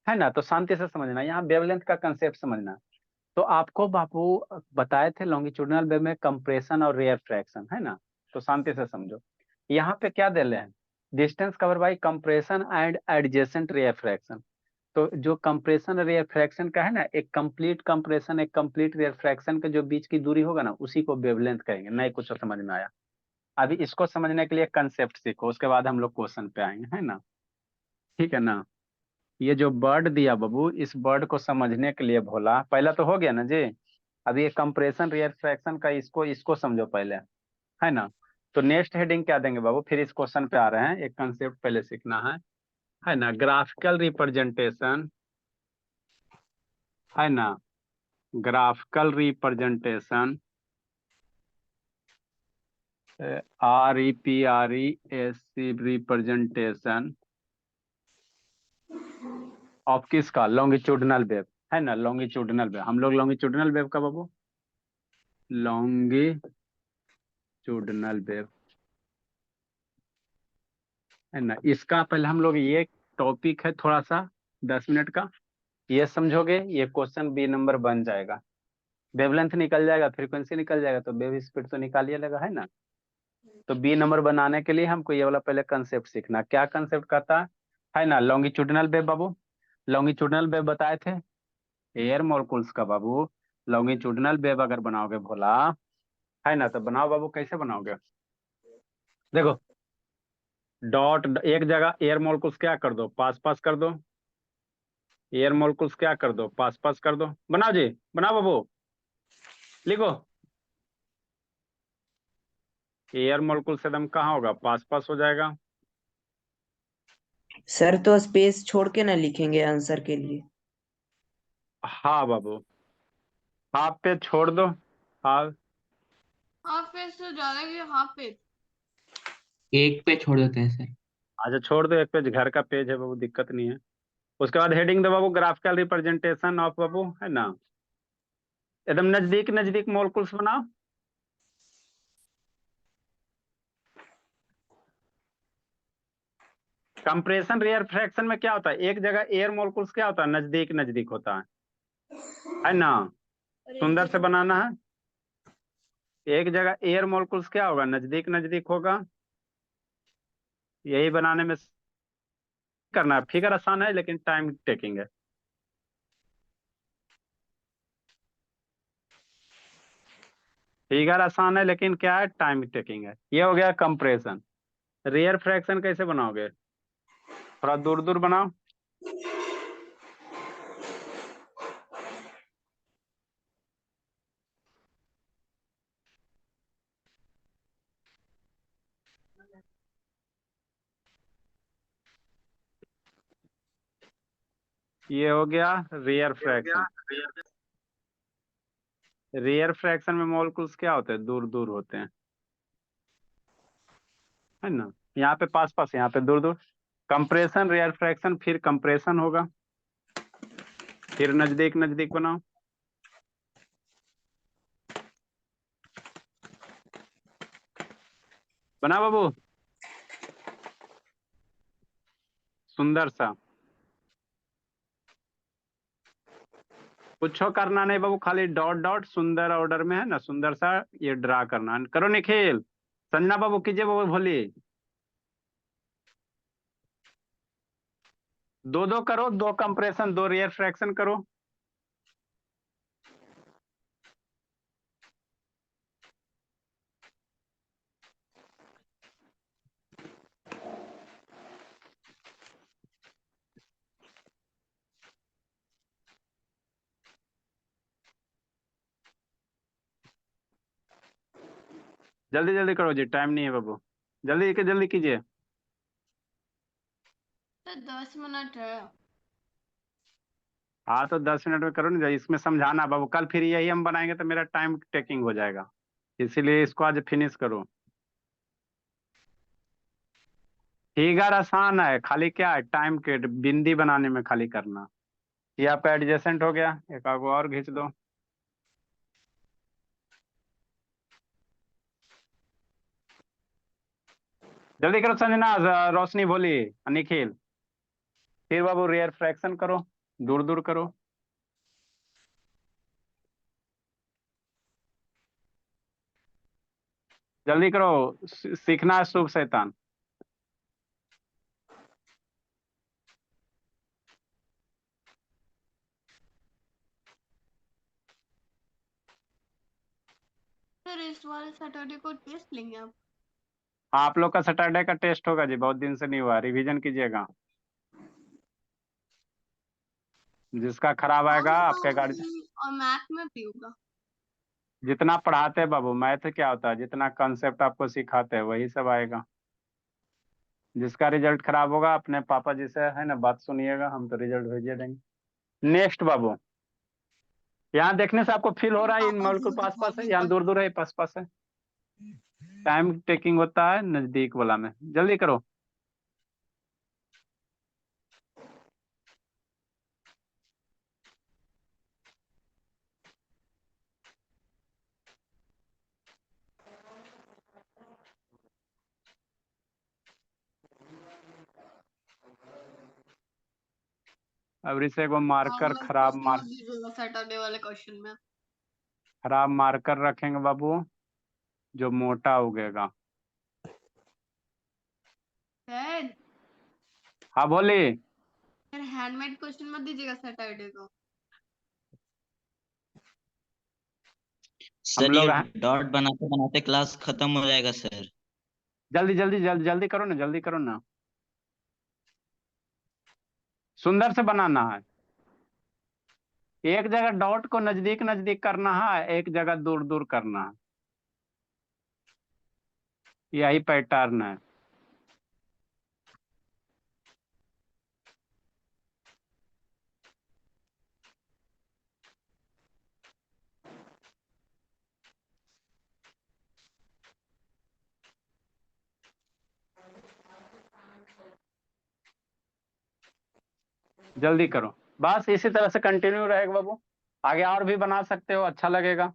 है ना, तो शांति से समझना, यहाँ वेवलेंथ का कंसेप्ट समझना। तो आपको बापू बताए थे लॉन्गिट्यूडिनल वेव में कंप्रेशन और रेयरफ्रैक्शन, है ना। तो शांति से समझो, यहाँ पे क्या दे रहे हैं, distance cover by compression and adjacent rarefaction. तो जो कंप्रेशन और रेयरफ्रैक्शन का है ना, एक कंप्लीट कंप्रेशन एक कंप्लीट रेयरफ्रैक्शन के जो बीच की दूरी होगा ना, उसी को वेवलेंथ कहेंगे। नहीं कुछ समझ में आया, अभी इसको समझने के लिए कंसेप्ट सीखो, उसके बाद हम लोग क्वेश्चन पे आएंगे, है ना। ठीक है ना। ये जो वर्ड दिया बाबू, इस वर्ड को समझने के लिए भोला, पहला तो हो गया ना जी। अब ये कंप्रेशन रिएक्शन का, इसको इसको समझो पहले, है ना। तो नेक्स्ट हेडिंग क्या देंगे बाबू, फिर इस क्वेश्चन पे आ रहे हैं, एक कंसेप्ट पहले सीखना है ना। ग्राफिकल रिप्रेजेंटेशन, है ना, graphical representation, REPRESC representation of किसका, लॉन्गिट्यूडिनल वेव, है ना। लॉन्गिट्यूडिनल वेव, हम लोग लॉन्गिट्यूडिनल वेव का बाबू, लॉन्गिट्यूडिनल वेव, है ना। इसका पहले हम लोग, ये टॉपिक है थोड़ा सा 10 मिनट का, ये समझोगे ये क्वेश्चन बी नंबर बन जाएगा। वेवलेंथ निकल जाएगा, फ्रीक्वेंसी निकल जाएगा, तो वेव स्पीड तो निकालिए लगा, है ना। तो बी नंबर बनाने के लिए हमको ये वाला पहले कंसेप्ट सीखना, क्या कंसेप्ट कहता है ना। लॉन्गिट्यूडिनल वेव बाबू, लॉन्गिट्यूडिनल वेव बताए थे एयर मॉलिक्यूल्स का बाबू। लॉन्गिट्यूडिनल वेव अगर बनाओगे भोला, है ना, तो बनाओ बाबू, कैसे बनाओगे, देखो, डॉट एक जगह एयर मॉलिक्यूल्स क्या कर दो, पास पास कर दो। एयर मॉलिक्यूल्स क्या कर दो, पास पास कर दो। बनाओ जी, बनाओ बाबू, लिखो। एयर मॉलिक्यूल से एकदम कहाँ होगा, पास पास हो जाएगा। सर तो स्पेस छोड़ के ना लिखेंगे आंसर के लिए। हाँ बाबू, हाफ पे छोड़ दो, हाफ। हाफ पेज तो ज्यादा कि हाफ पेज। एक पे छोड़ देते हैं सर। अच्छा छोड़ दो, एक पेज घर का पेज है बाबू, दिक्कत नहीं है। उसके बाद हेडिंग दो बाबू, ग्राफिकल रिप्रेजेंटेशन ऑफ बाबू, है ना। एकदम नजदीक नजदीक मॉलिक्यूल्स बनाओ। कंप्रेशन रेयर फ्रैक्शन में क्या होता है, एक जगह एयर मॉलिक्यूल्स क्या होता है, नजदीक नजदीक होता है ना। सुंदर से बनाना है, एक जगह एयर मॉलिक्यूल्स क्या होगा, नजदीक नजदीक होगा। यही बनाने में करना है, फिगर आसान है लेकिन टाइम टेकिंग है। फिगर आसान है लेकिन क्या है, टाइम टेकिंग है। ये हो गया कंप्रेशन। रेयर फ्रैक्शन कैसे बनाओगे, थोड़ा दूर दूर बनाओ। ये हो गया रेयर फ्रैक्शन। रेयर फ्रैक्शन में मॉलिक्यूल्स क्या होते हैं, दूर दूर होते हैं, है ना। यहाँ पे पास पास, यहाँ पे दूर दूर। कंप्रेशन रेयर फ्रैक्शन, फिर कंप्रेशन होगा, फिर नजदीक नजदीक बनाओ। बना बाबू, सुंदर सा। कुछ करना नहीं बाबू, खाली डॉट डॉट सुंदर ऑर्डर में, है ना, सुंदर सा ये ड्रा करना है। करो निखिल, संजना बाबू कीजिए बाबू, भोली। दो दो करो, दो कंप्रेशन दो रेयर फ्रैक्शन करो। जल्दी जल्दी करो जी, टाइम नहीं है बाबू, जल्दी कीजिए। तो 10 मिनट है। हाँ तो 10 मिनट में करो ना, इसमें समझाना बाबू, कल फिर यही हम बनाएंगे तो मेरा टाइम टेकिंग हो जाएगा, इसीलिए इसको आज फिनिश करो। फिगर आसान है, खाली क्या है, टाइम के बिंदी बनाने में खाली करना। ये आपका एडजेसेंट हो गया, एक आगो और खींच दो। जल्दी करो संजना, रोशनी भोली, निखिल। फिर बाबू रेयर फ्रैक्शन करो, दूर दूर करो। जल्दी करो, सीखना है शुभ शैतान। सर इस वाले सैटरडे को टेस्ट लेंगे आप? आप लोग का सैटरडे का टेस्ट होगा जी, बहुत दिन से नहीं हुआ, रिवीजन कीजिएगा। जिसका खराब आएगा आपके गाड़ी। और मैथ में भी होगा? जितना पढ़ाते हैं बाबू, मैथ क्या होता है, जितना कंसेप्ट आपको सिखाते हैं वही सब आएगा। जिसका रिजल्ट खराब होगा अपने पापा जी से है ना बात सुनिएगा, हम तो रिजल्ट भेजे देंगे। नेक्स्ट बाबू, यहाँ देखने से आपको फील हो रहा है इन पापा बिल्कुल जी पास पास है, यहाँ दिखाई दूर दूर है, पास पास है। टाइम टेकिंग होता है नजदीक वाला में, जल्दी करो। अब इसे को मार्कर खराब सैटरडे वाले क्वेश्चन में खराब मार्कर रखेंगे बाबू, जो मोटा उगेगा। सर, हाँ बोली। फिर हैंडमेड क्वेश्चन मत दीजिएगा सैटरडे को। हम सर लोग ये डॉट बनाते बनाते क्लास खत्म हो जाएगा सर। जल्दी करो ना, जल्दी करो ना, सुंदर से बनाना है। एक जगह डॉट को नजदीक नजदीक करना है, एक जगह दूर दूर करना है, यही पैटर्न है। जल्दी करो, बस इसी तरह से कंटिन्यू रहेगा बाबू, आगे और भी बना सकते हो, अच्छा लगेगा।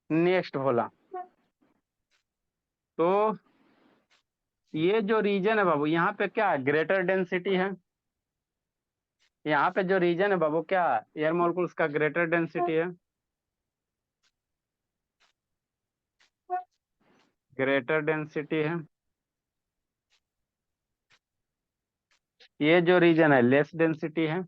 नेक्स्ट बोला तो ये जो रीजन है बाबू, यहाँ पे क्या है, ग्रेटर डेंसिटी है। यहाँ पे जो रीजन है बाबू क्या है, एयर मॉलिक्यूल्स का ग्रेटर डेंसिटी है, ग्रेटर डेंसिटी है। ये जो रीजन है लेस डेंसिटी है।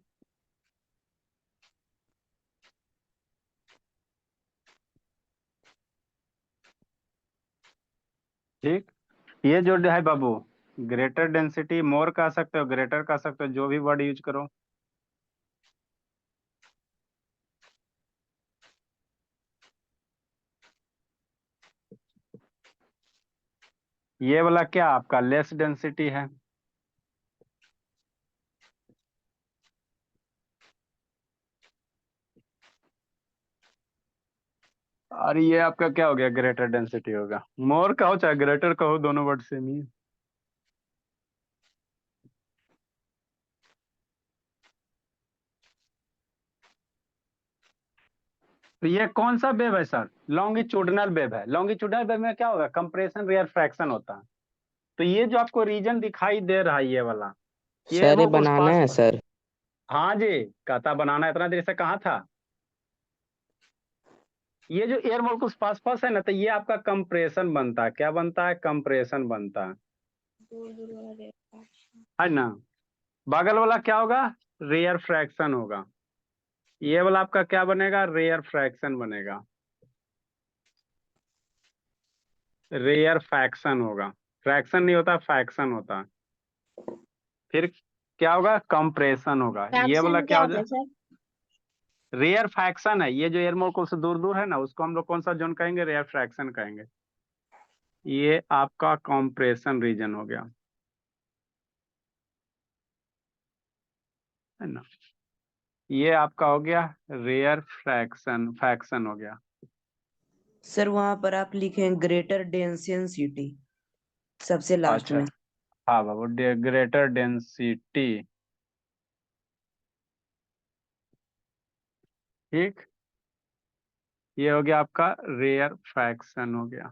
ठीक, ये जो है बाबू ग्रेटर डेंसिटी, मोर कह सकते हो, ग्रेटर कह सकते हो, जो भी वर्ड यूज करो। ये वाला क्या आपका लेस डेंसिटी है। और ये आपका क्या हो गया, ग्रेटर डेंसिटी होगा। मोर कहो चाहे ग्रेटर कहो, दोनों वर्ड सेम ही है। तो ये कौन सा वेव है सर, लॉन्गिट्यूडनल वेव है। लॉन्गिट्यूडनल वेव में क्या होगा, कंप्रेशन रेयर फ्रैक्शन होता है। तो ये जो आपको रीजन दिखाई दे रहा है ये वाला, ये सर ये एयरमोल बनाना पास। है सर। हाँ जी, कहता बनाना, इतना देर से कहा था। ये जो एयर मोलिक्यूल्स पास पास है ना, तो ये आपका कंप्रेशन बनता है, क्या बनता है, कंप्रेशन बनता है ना। बगल वाला क्या होगा, रेयर फ्रैक्शन होगा। ये वाला आपका क्या बनेगा, रेयर फ्रैक्शन बनेगा, रेयर फ्रैक्शन होगा। फ्रैक्शन नहीं होता, फ्रैक्शन होता। फिर क्या होगा, कंप्रेशन होगा। ये वाला फ्रैक्शन क्या क्या हो होता है जाए, सर? रेयर फ्रैक्शन है, ये जो एयर मोलेकुल से दूर दूर है ना, उसको हम लोग कौन सा जोन कहेंगे? रेयर फ्रैक्शन कहेंगे। ये आपका कंप्रेशन रीजन हो गया, है ना। ये आपका हो गया रेयर फ्रैक्शन हो गया। सर वहां पर आप लिखें ग्रेटर डेंसिटी सबसे लास्ट अच्छा, में। हाँ बाबू, ग्रेटर डेंसिटी, ठीक। ये हो गया आपका रेयर फ्रैक्शन हो गया।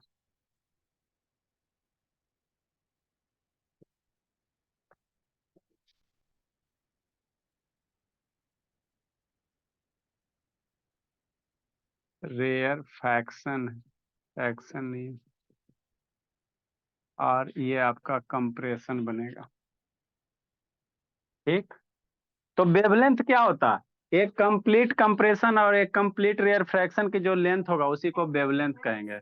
रेयर फ्रैक्शन नहीं, और ये आपका कंप्रेशन बनेगा, ठीक। तो वेवलेंथ क्या होता है? एक कंप्लीट कंप्रेशन और एक कंप्लीट रेयर फ्रैक्शन की जो लेंथ होगा उसी को वेवलेंथ कहेंगे।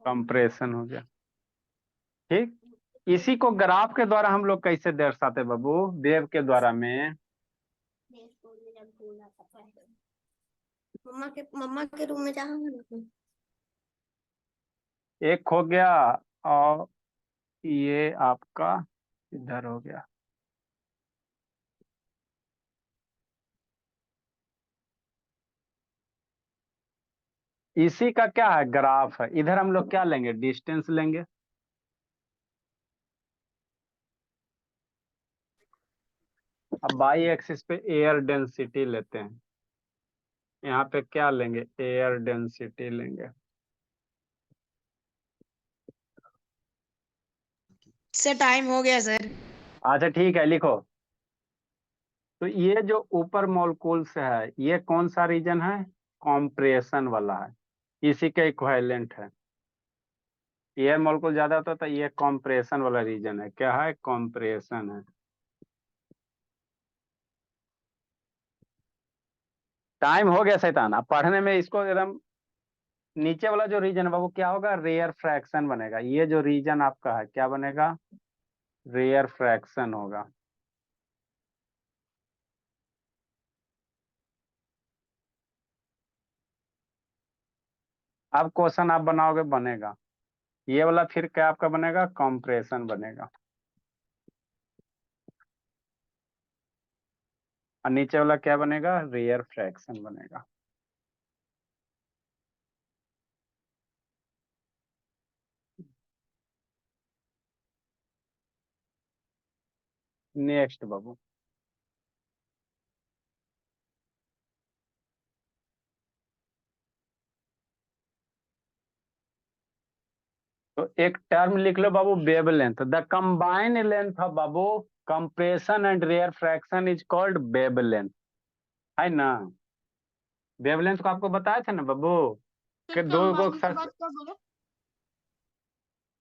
कंप्रेशन हो गया, ठीक। इसी को ग्राफ के द्वारा हम लोग कैसे दर्शाते बाबू? वेव के द्वारा में मम्मा के रूम में जाऊंगा। एक हो गया, और ये आपका इधर हो गया। इसी का क्या है? ग्राफ है। इधर हम लोग क्या लेंगे? डिस्टेंस लेंगे। अब बाई एक्सिस पे एयर डेंसिटी लेते हैं, यहाँ पे क्या लेंगे? एयर डेंसिटी लेंगे। सर टाइम हो गया सर। अच्छा ठीक है, लिखो। तो ये जो ऊपर मॉलिक्यूल्स है, ये कौन सा रीजन है? कॉम्प्रेशन वाला है, इसी के इक्विवेलेंट है। ये मॉलिक्यूल ज्यादा होता है तो ये कॉम्प्रेशन वाला रीजन है। क्या है? कॉम्प्रेशन है। टाइम हो गया शैतान। अब पढ़ने में इसको एकदम नीचे वाला जो रीजन है वो क्या होगा? रेयर फ्रैक्शन बनेगा। ये जो रीजन आपका है क्या बनेगा? रेयर फ्रैक्शन होगा। अब क्वेश्चन आप बनाओगे, बनेगा ये वाला, फिर क्या आपका बनेगा? कंप्रेशन बनेगा। और नीचे वाला क्या बनेगा? रेयर फ्रैक्शन बनेगा। नेक्स्ट बाबू, तो एक टर्म लिख लो बाबू, wavelength. The combined length of बाबू compression and rarefaction is called wavelength, है ना। वेवलेंथ को आपको बताया था ना बाबू, कि फिर दो गो कंबाइन के बाद क्या बोले?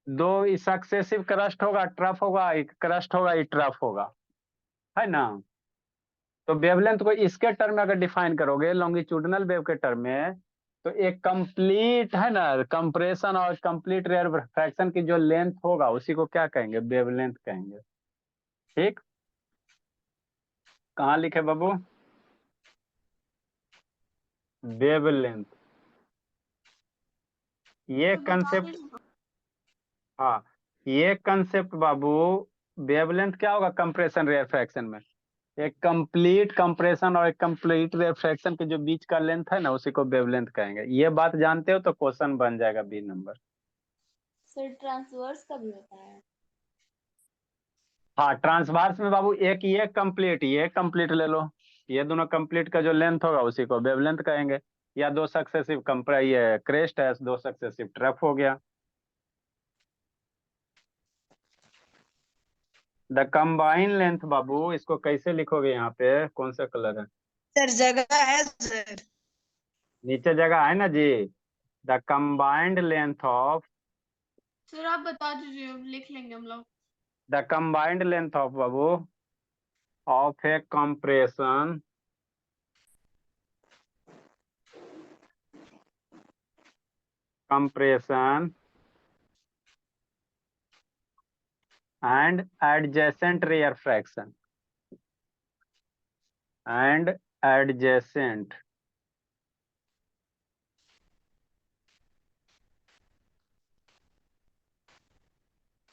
दो सक्सेसिव क्रस्ट होगा, ट्रफ होगा, एक क्रस्ट होगा, एक ट्रफ होगा, है ना। तो वेवलेंथ को इसके टर्म में अगर डिफाइन करोगे, लॉन्गिट्यूडनल वेव के टर्म में, तो एक कंप्लीट, है ना, कंप्रेशन और कंप्लीट रेयर फ्रैक्शन की जो लेंथ होगा उसी को क्या कहेंगे? वेवलेंथ कहेंगे, ठीक। कहाँ लिखे बाबू? वेवलेंथ। ये तो बता कंसेप्ट, दीजिए। हाँ, ये कंसेप्ट बाबू, वेवलेंथ क्या होगा कंप्रेशन रेयर फ्रैक्शन में? एक कंप्लीट कंप्रेशन और एक कंप्लीट रेयर फ्रैक्शन के जो बीच का लेंथ है ना, उसी को वेवलेंथ कहेंगे। ये बात जानते हो तो क्वेश्चन बन जाएगा बी नंबर। सर ट्रांसवर्स का भी होता है। हाँ, ट्रांसवर्स में बाबू एक ये कंप्लीट ले लो। ये दोनों कंप्लीट का जो लेंथ होगा उसी को वेवलेंथ कहेंगे। या दो सक्सेसिव ये क्रेस्ट है, दो सक्सेसिव ट्रफ हो गया। द कंबाइन लेंथ बाबू, इसको कैसे लिखोगे? यहाँ पे कौन सा कलर है? सर जगह है सर। नीचे जगह है ना जी। The combined length of, sir आप बता दीजिए, लिख लेंगे हम लोग। द कंबाइंड लेंथ ऑफ बाबू of a compression compression and adjacent rear fraction and adjacent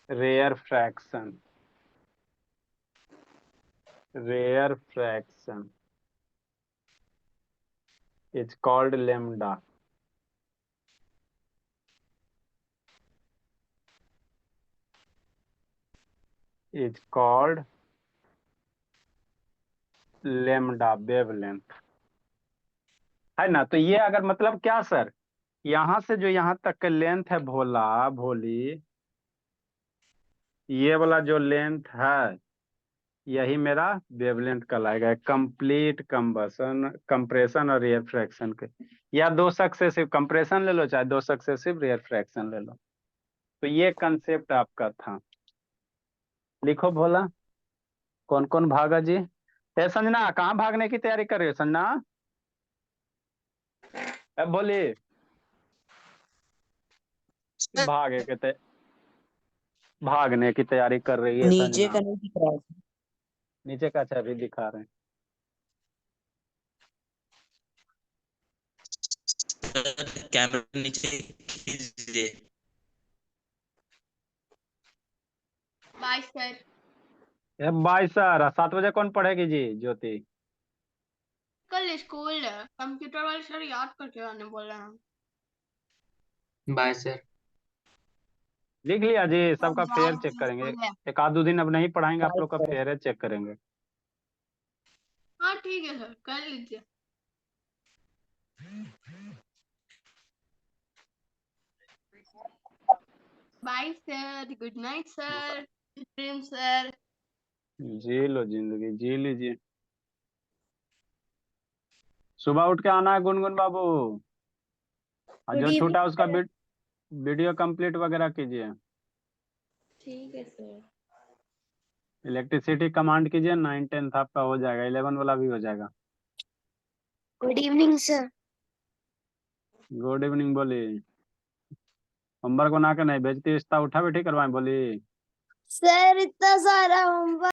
rear fraction is called lambda. Is called lambda wavelength, है ना। तो ये अगर मतलब क्या सर, यहां से जो यहां तक के लेंथ है भोला भोली, ये वाला जो लेंथ है यही मेरा वेवलेंथ कहलाएगा। कंप्लीट कंप्रेशन और रेयर फ्रैक्शन के, या दो सक्सेसिव कंप्रेशन ले लो चाहे दो सक्सेसिव रेयर फ्रैक्शन ले लो। तो ये कंसेप्ट आपका था। लिखो भोला, कौन कौन भागा जी। ए संजना, कहाँ भागने की तैयारी कर रही हो संजना? ए बोली, भागे के ते भागने की तैयारी कर रही है नीचे संजना। का नहीं दिख रहा है। नीचे का छवि दिखा रहे हैं। सर कैमरा नीचे खींचिए। Bye sir. ए बाई सर, 7 बजे कौन पढ़ेगी जी ज्योति? कल स्कूल है, कंप्यूटर वाले सर याद करके आने बोले हैं। Bye sir. लिख लिया जी, सबका फेयर चेक स्कूल करेंगे। है। एक आध दो दिन अब नहीं पढ़ाएंगे, आप लोग का फेयर चेक करेंगे। हाँ ठीक है सर, कर लीजिए। Bye sir, good night sir, dream sir. जी लो जिंदगी, जी लीजिए। सुबह उठ के आना है गुनगुन बाबू, और जो छूटा उसका वीडियो कंप्लीट वगैरह कीजिए। ठीक है सर। इलेक्ट्रिसिटी कमांड कीजिए, 9 10 आपका हो जाएगा, 11 वाला भी हो जाएगा। Good evening sir. Good evening बोली। होमवर्क बना के नहीं भेजती, रिश्ता उठा बैठी करवाएं बोली। सर इतना सारा होमवर्क